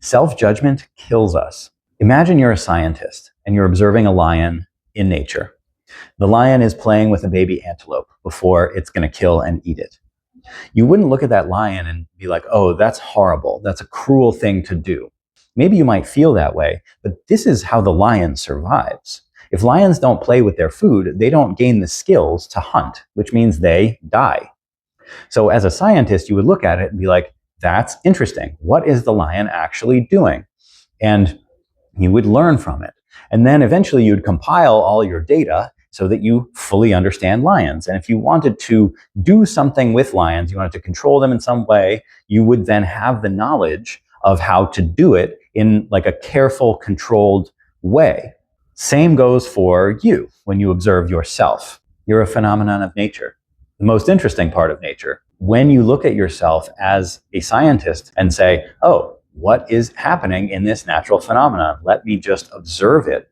Self-judgment kills us. Imagine you're a scientist and you're observing a lion in nature. The lion is playing with a baby antelope before it's going to kill and eat it. You wouldn't look at that lion and be like, oh, that's horrible. That's a cruel thing to do. Maybe you might feel that way, but this is how the lion survives. If lions don't play with their food, they don't gain the skills to hunt, which means they die. So as a scientist, you would look at it and be like, that's interesting. What is the lion actually doing? And you would learn from it. And then eventually you'd compile all your data so that you fully understand lions. And if you wanted to do something with lions, you wanted to control them in some way, you would then have the knowledge of how to do it in like a careful, controlled way. Same goes for you when you observe yourself. You're a phenomenon of nature. The most interesting part of nature. When you look at yourself as a scientist and say, oh, what is happening in this natural phenomenon? Let me just observe it.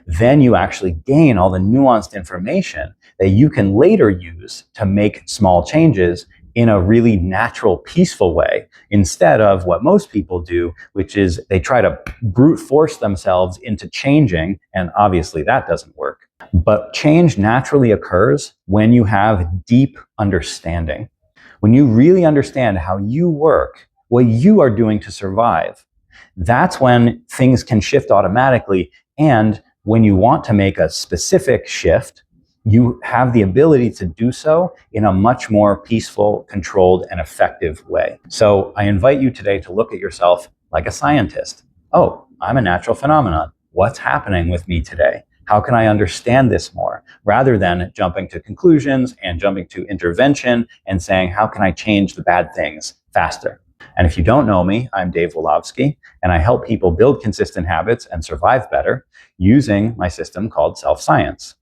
Then you actually gain all the nuanced information that you can later use to make small changes in a really natural, peaceful way, instead of what most people do, which is they try to brute force themselves into changing, and obviously that doesn't work. But change naturally occurs when you have deep understanding. When you really understand how you work, what you are doing to survive, that's when things can shift automatically. And when you want to make a specific shift, you have the ability to do so in a much more peaceful, controlled, and effective way. So I invite you today to look at yourself like a scientist. Oh, I'm a natural phenomenon. What's happening with me today? How can I understand this more? Rather than jumping to conclusions and jumping to intervention and saying, how can I change the bad things faster? And if you don't know me, I'm Dave Wolowski, and I help people build consistent habits and survive better using my system called self-science.